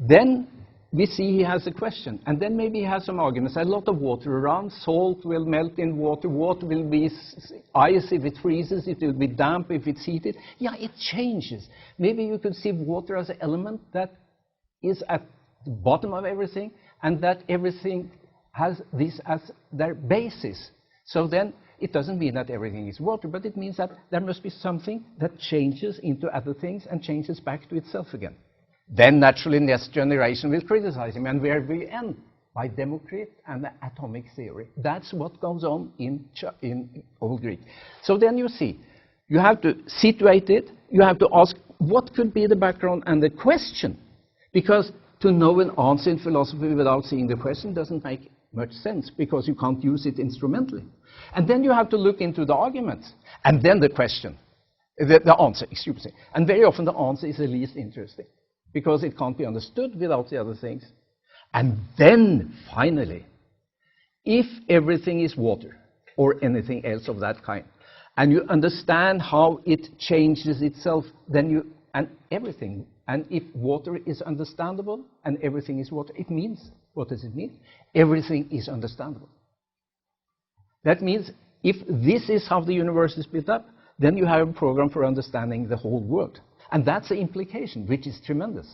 Then we see he has a question, and then maybe he has some arguments. A lot of water around, salt will melt in water, water will be ice if it freezes, it will be damp if it's heated. Yeah, it changes. Maybe you could see water as an element that is at the bottom of everything, and that everything has this as their basis. So then it doesn't mean that everything is water, but it means that there must be something that changes into other things and changes back to itself again. Then naturally next generation will criticize him, and where we end? By Democritus and the atomic theory. That's what goes on in Old Greek. So then you see, you have to situate it, you have to ask what could be the background and the question, because to know an answer in philosophy without seeing the question doesn't make much sense, because you can't use it instrumentally. And then you have to look into the arguments, and then the question, the answer, excuse me. And very often the answer is the least interesting, because it can't be understood without the other things. And then, finally, if everything is water or anything else of that kind, and you understand how it changes itself, then you, and everything, and if water is understandable and everything is water, it means, what does it mean? Everything is understandable. That means if this is how the universe is built up, then you have a program for understanding the whole world. And that's the implication, which is tremendous.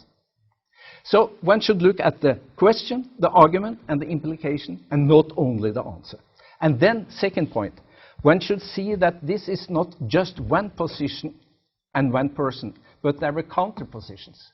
So one should look at the question, the argument, and the implication, and not only the answer. And then, second point, one should see that this is not just one position and one person, but there were counter positions.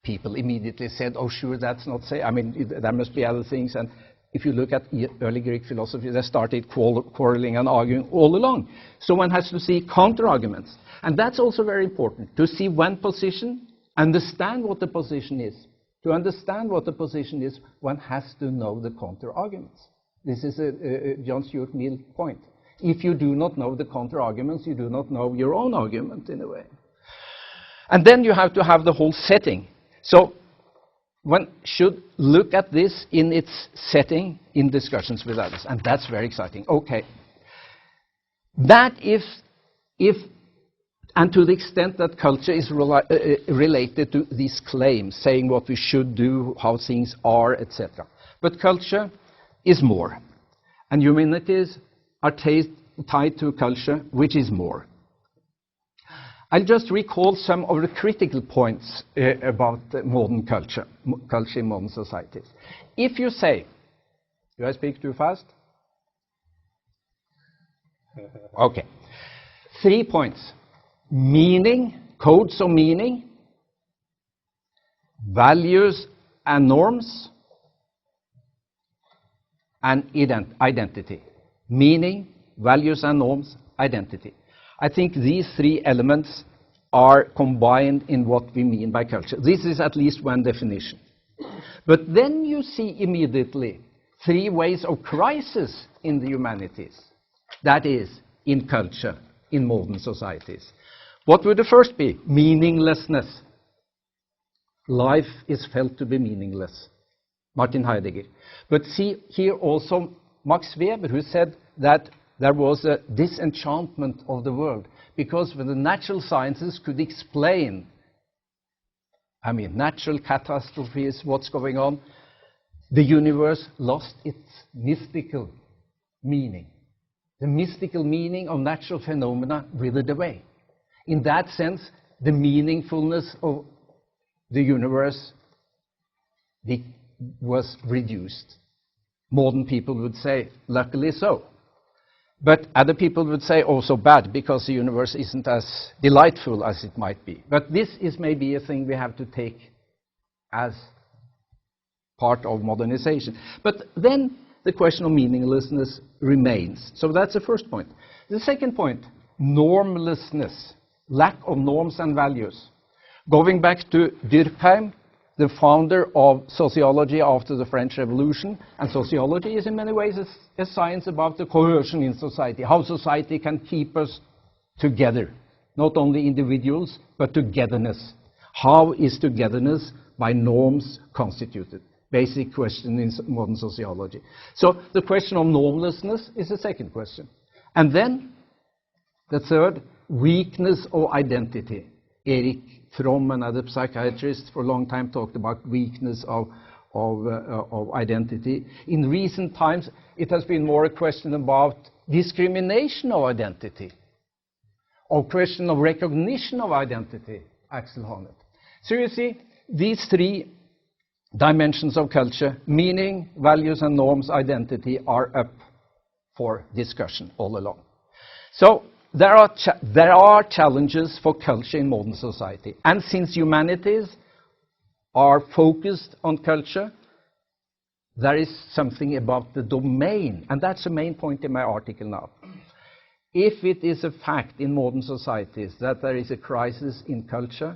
People immediately said, oh, sure, that's not say. I mean, there must be other things. And if you look at early Greek philosophy, they started quarreling and arguing all along. So one has to see counter-arguments. And that's also very important, to see one position, understand what the position is. To understand what the position is, one has to know the counter-arguments. This is a John Stuart Mill point. If you do not know the counter-arguments, you do not know your own argument, in a way. And then you have to have the whole setting. So one should look at this in its setting in discussions with others, and that's very exciting. Okay. That if and to the extent that culture is related to these claims, saying what we should do, how things are, etc. But culture is more, and humanities are tied to culture, which is more. I'll just recall some of the critical points about modern culture in modern societies. If you say, do I speak too fast? Okay. 3 points. Meaning, codes of meaning, values and norms, and identity. Meaning, values and norms, identity. I think these 3 elements are combined in what we mean by culture. This is at least one definition. But then you see immediately 3 ways of crisis in the humanities. That is, in culture, in modern societies. What would the first be? Meaninglessness. Life is felt to be meaningless. Martin Heidegger. But see here also Max Weber, who said that there was a disenchantment of the world, because when the natural sciences could explain, natural catastrophes, what's going on, the universe lost its mystical meaning. The mystical meaning of natural phenomena withered away. In that sense, the meaningfulness of the universe was reduced. Modern people would say, luckily so. But other people would say also bad, because the universe isn't as delightful as it might be. But this is maybe a thing we have to take as part of modernization. But then the question of meaninglessness remains. So that's the first point. The second point, normlessness, lack of norms and values. Going back to Durkheim, the founder of sociology after the French Revolution, and sociology is in many ways a science about the cohesion in society, how society can keep us together, not only individuals, but togetherness. How is togetherness by norms constituted? Basic question in modern sociology. So the question of normlessness is the second question. And then the third, weakness of identity. Erik Fromm, another psychiatrist, for a long time talked about weakness of identity. In recent times, it has been more a question about discrimination of identity, or question of recognition of identity, Axel Honneth. So you see, these three dimensions of culture, meaning, values and norms, identity, are up for discussion all along. So there are challenges for culture in modern society. And since humanities are focused on culture, there is something about the domain, and that's the main point in my article now. If it is a fact in modern societies that there is a crisis in culture,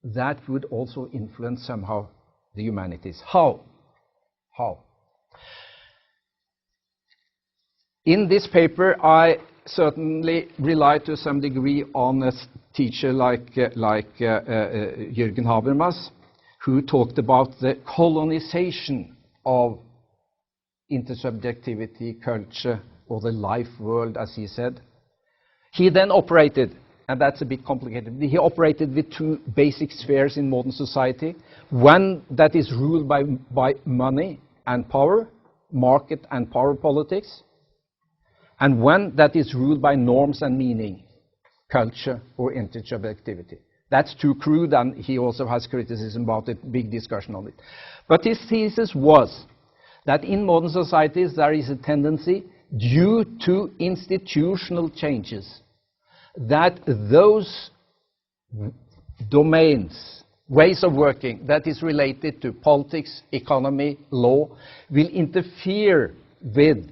that would also influence somehow the humanities. How? In this paper, I certainly rely to some degree on a teacher like Jürgen Habermas, who talked about the colonization of intersubjectivity, culture, or the life world, as he said. He then operated, and that's a bit complicated, he operated with two basic spheres in modern society. One that is ruled by money and power, market and power politics, and one that is ruled by norms and meaning, culture or intersubjectivity. That's too crude, and he also has criticism about it, big discussion on it. But his thesis was that in modern societies there is a tendency, due to institutional changes, that those domains, ways of working that is related to politics, economy, law, will interfere with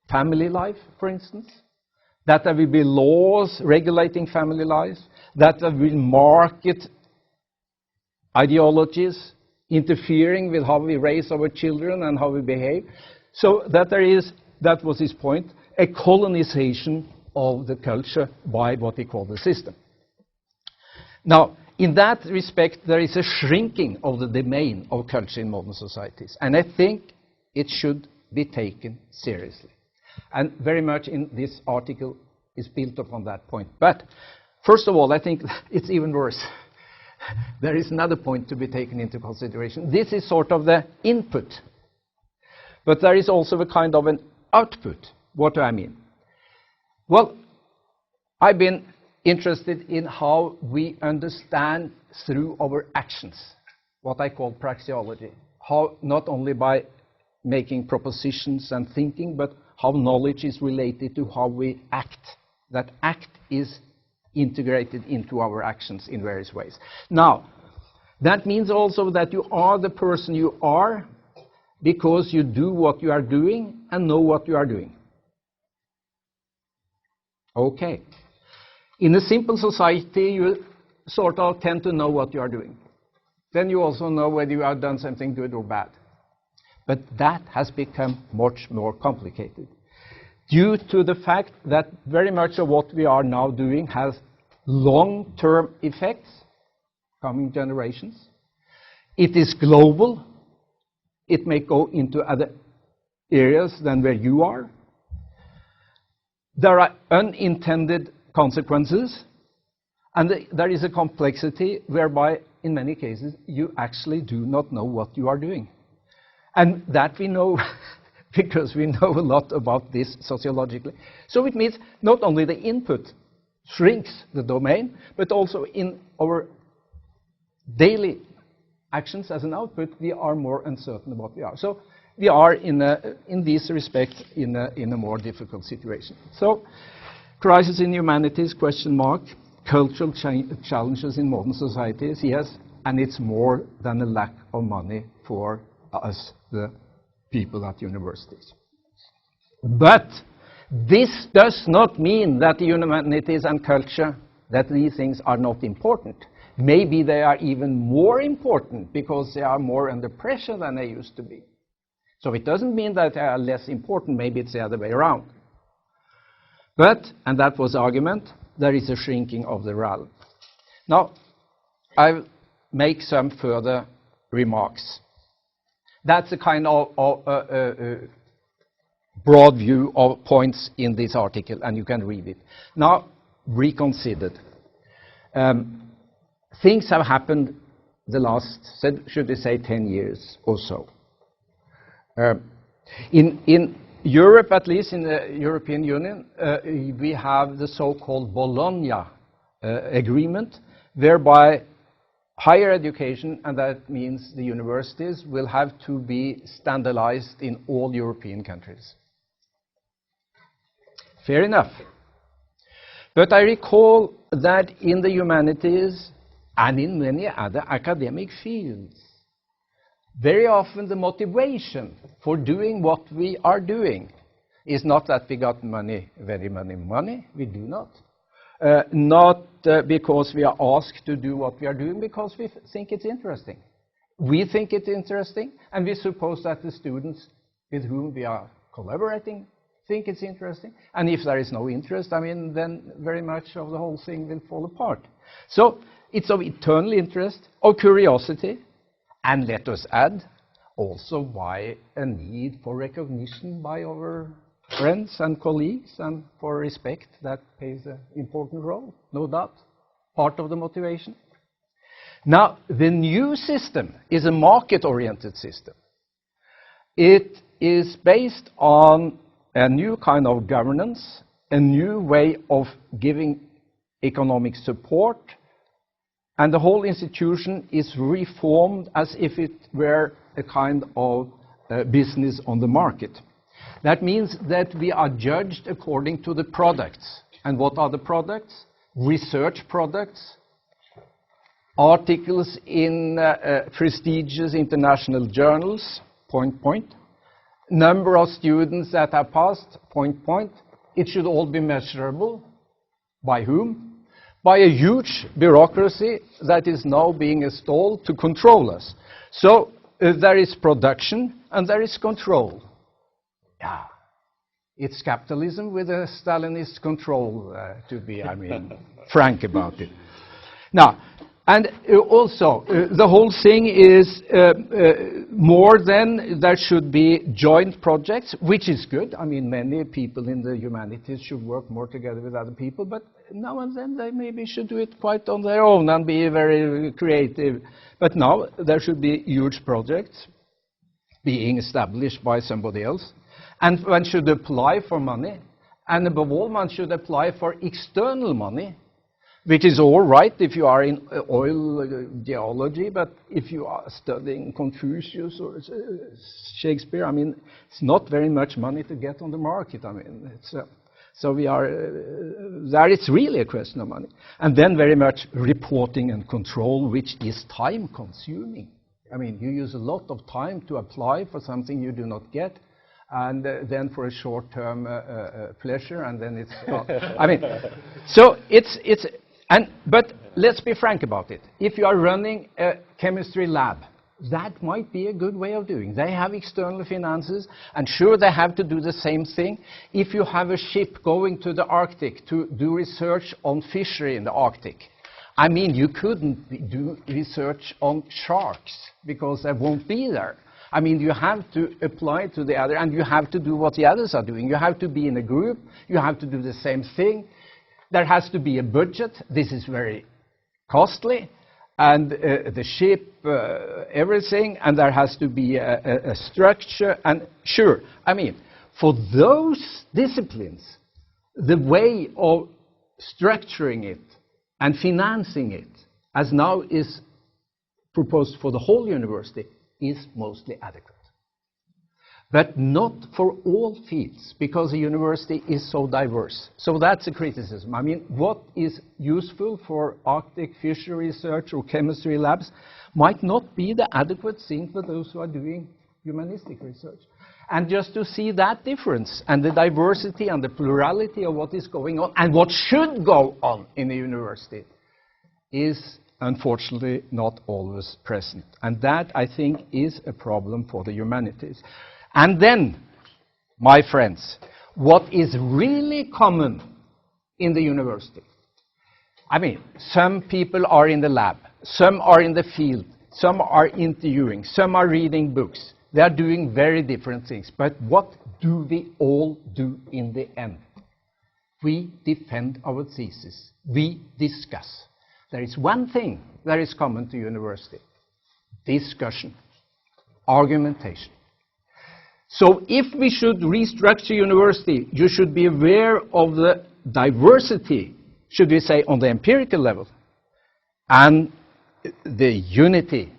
family life, for instance, that there will be laws regulating family life, that there will market ideologies interfering with how we raise our children and how we behave. So that there is, that was his point, a colonization of the culture by what he called the system. Now, in that respect, there is a shrinking of the domain of culture in modern societies, and I think it should be taken seriously. And very much in this article is built upon that point. But first of all, I think it's even worse. There is another point to be taken into consideration. This is sort of the input, but there is also a kind of an output. What do I mean? Well, I've been interested in how we understand through our actions, what I call praxeology. How not only by making propositions and thinking, but how knowledge is related to how we act. That act is integrated into our actions in various ways. Now, that means also that you are the person you are because you do what you are doing and know what you are doing. Okay. In a simple society, you sort of tend to know what you are doing. Then you also know whether you have done something good or bad. But that has become much more complicated due to the fact that very much of what we are now doing has long-term effects, coming generations. It is global. It may go into other areas than where you are. There are unintended consequences, and there is a complexity whereby, in many cases, you actually do not know what you are doing. And that we know because we know a lot about this sociologically. So it means not only the input shrinks the domain, but also in our daily actions as an output, we are more uncertain about what we are. So we are, in this respect, in a more difficult situation. So, crisis in humanities, question mark, cultural challenges in modern societies, yes, and it's more than a lack of money for us, the people at universities. But this does not mean that the humanities and culture, that these things are not important. Maybe they are even more important because they are more under pressure than they used to be. So it doesn't mean that they are less important, maybe it's the other way around. But, and that was the argument, there is a shrinking of the realm. Now, I'll make some further remarks. That's a kind of broad view of points in this article, and you can read it. Now, reconsidered. things have happened the last, should we say, 10 years or so. In Europe, at least in the European Union, we have the so-called Bologna agreement, whereby higher education, and that means the universities, will have to be standardized in all European countries. Fair enough. But I recall that in the humanities and in many other academic fields, very often the motivation for doing what we are doing is not that we got money, very money, we do not. Not because we are asked to do what we are doing, because we think it's interesting. We think it's interesting, and we suppose that the students with whom we are collaborating think it's interesting. And if there is no interest, I mean, then very much of the whole thing will fall apart. So it's of eternal interest, of curiosity, and let us add, also why a need for recognition by our friends and colleagues, and for respect that plays an important role, no doubt, part of the motivation. Now, the new system is a market-oriented system. It is based on a new kind of governance, a new way of giving economic support, and the whole institution is reformed as if it were a kind of business on the market. That means that we are judged according to the products. And what are the products? Research products, articles in prestigious international journals, point. Number of students that have passed, point. It should all be measurable. By whom? By a huge bureaucracy that is now being installed to control us. So there is production and there is control. Yeah, it's capitalism with a Stalinist control, to be, I mean, frank about it. Now, and also, the whole thing is more than there should be joint projects, which is good. I mean, many people in the humanities should work more together with other people, but now and then they maybe should do it quite on their own and be very creative. But now there should be huge projects being established by somebody else. And one should apply for money, and above all, one should apply for external money, which is all right if you are in oil geology, but if you are studying Confucius or Shakespeare, I mean, it's not very much money to get on the market. I mean, it's, so we are there. It's really a question of money, and then very much reporting and control, which is time-consuming. I mean, you use a lot of time to apply for something you do not get. And then for a short-term pleasure, and then it's. I mean, so but let's be frank about it. If you are running a chemistry lab, that might be a good way of doing. They have external finances, and sure, they have to do the same thing. If you have a ship going to the Arctic to do research on fishery in the Arctic, I mean, you couldn't do research on sharks because they won't be there. I mean, you have to apply to the other, and you have to do what the others are doing. You have to be in a group. You have to do the same thing. There has to be a budget. This is very costly. And the ship, everything, and there has to be a structure. And sure, I mean, for those disciplines, the way of structuring it and financing it, as now is proposed for the whole university, is mostly adequate. But not for all fields, because the university is so diverse. So that's a criticism. I mean, what is useful for Arctic fishery research or chemistry labs might not be the adequate thing for those who are doing humanistic research. And just to see that difference and the diversity and the plurality of what is going on and what should go on in the university is unfortunately not always present. And that, I think, is a problem for the humanities. And then, my friends, what is really common in the university? I mean, some people are in the lab, some are in the field, some are interviewing, some are reading books. They are doing very different things. But what do we all do in the end? We defend our thesis. We discuss. there is one thing that is common to university: discussion, argumentation. So if we should restructure university, you should be aware of the diversity, should we say, on the empirical level, and the unity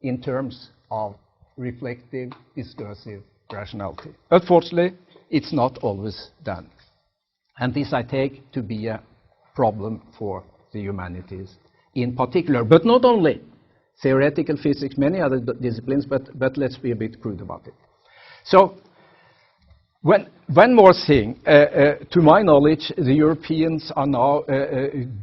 in terms of reflective, discursive rationality. Unfortunately, it's not always done. And this I take to be a problem for the humanities in particular, but not only theoretical physics, many other disciplines, but let's be a bit crude about it. So, one more thing, to my knowledge, the Europeans are now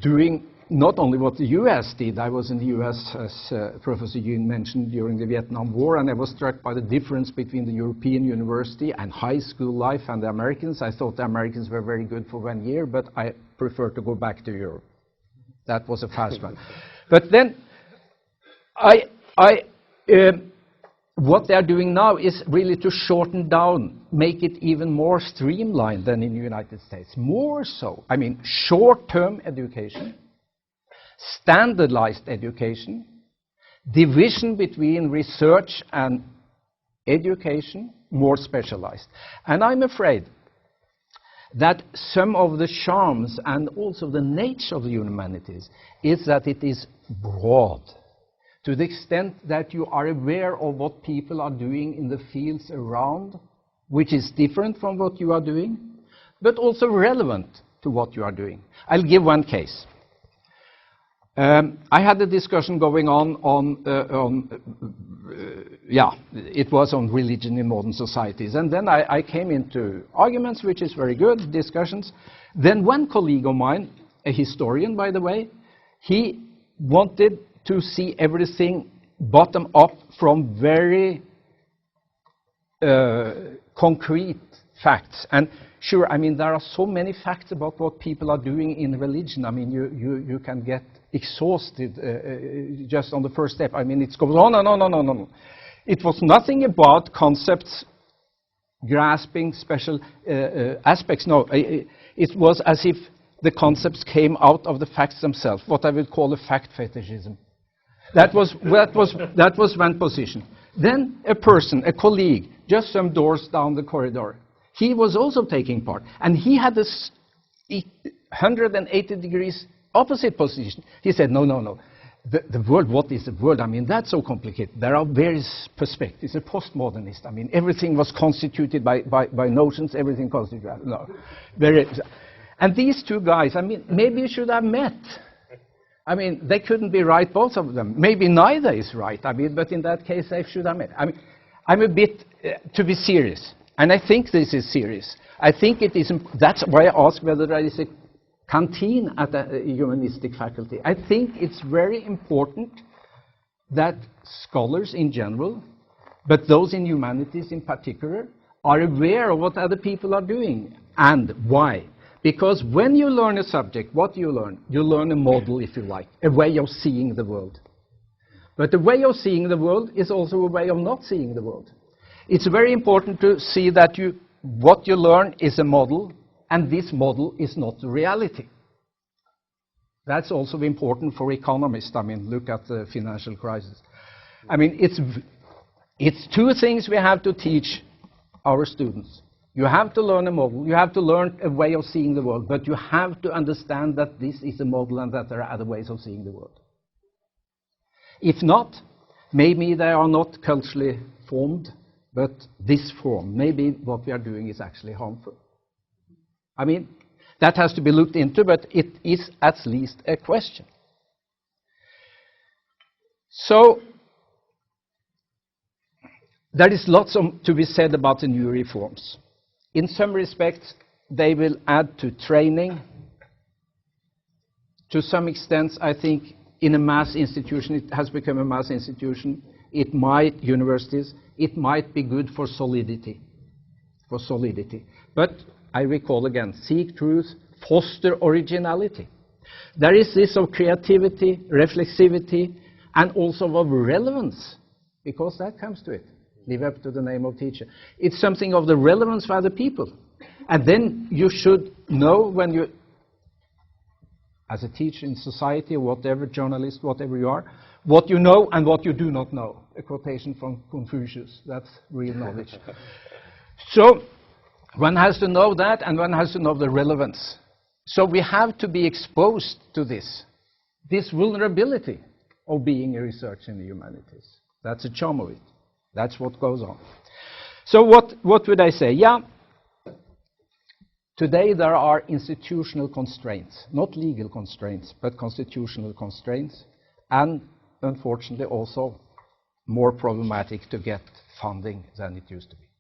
doing not only what the US did. I was in the US, as Professor Yoon mentioned, during the Vietnam War, and I was struck by the difference between the European university and high school life and the Americans. I thought the Americans were very good for 1 year, but I prefer to go back to Europe. That was a fast one. But then, what they are doing now is really to shorten down, make it even more streamlined than in the United States. More so. I mean, short-term education, standardized education, division between research and education, more specialized. And I'm afraid that some of the charms and also the nature of the humanities is that it is broad, to the extent that you are aware of what people are doing in the fields around, which is different from what you are doing, but also relevant to what you are doing. I'll give one case. I had a discussion going it was on religion in modern societies, and then I came into arguments, which is very good, discussions. Then one colleague of mine, a historian by the way, he wanted to see everything bottom up from very concrete facts. And sure, I mean, there are so many facts about what people are doing in religion. I mean, you can get exhausted just on the first step. I mean, it goes on and on and on and on. It was nothing about concepts grasping special aspects. No, it was as if the concepts came out of the facts themselves, what I would call a fact fetishism. That was one position. Then a person, a colleague, just some doors down the corridor, he was also taking part, and he had this 180 degrees opposite position. He said, no. The world, what is the world? I mean, that's so complicated. There are various perspectives. A postmodernist. I mean, everything was constituted by notions, everything constituted. No. And these two guys, I mean, maybe you should have met. I mean, they couldn't be right, both of them. Maybe neither is right. I mean, but in that case, they should have met. I mean, I'm a bit, to be serious, and I think this is serious. I think it is, that's why I ask whether there is a canteen at the humanistic faculty. I think it's very important that scholars in general, but those in humanities in particular, are aware of what other people are doing and why. Because when you learn a subject, what do you learn? You learn a model, if you like, a way of seeing the world. But the way of seeing the world is also a way of not seeing the world. It's very important to see that what you learn is a model, and this model is not the reality. That's also important for economists. I mean, look at the financial crisis. I mean, it's two things we have to teach our students. You have to learn a model, you have to learn a way of seeing the world, but you have to understand that this is a model and that there are other ways of seeing the world. If not, maybe they are not culturally formed, but this form. Maybe what we are doing is actually harmful. I mean, that has to be looked into, but it is at least a question. So, there is lots to be said about the new reforms. In some respects, they will add to training. To some extent, I think, in a mass institution, it has become a mass institution. Universities, it might be good for solidity. But I recall again, seek truth, foster originality. There is this of creativity, reflexivity, and also of relevance, because that comes to it. Live up to the name of teacher. It's something of the relevance for other people. And then you should know when you... as a teacher in society, or whatever, journalist, whatever you are, what you know and what you do not know. A quotation from Confucius. That's real knowledge. So one has to know that, and one has to know the relevance. So we have to be exposed to this vulnerability of being a researcher in the humanities. That's the charm of it. That's what goes on. So what would I say? Yeah, today there are institutional constraints, not legal constraints, but constitutional constraints, and unfortunately also more problematic to get funding than it used to be.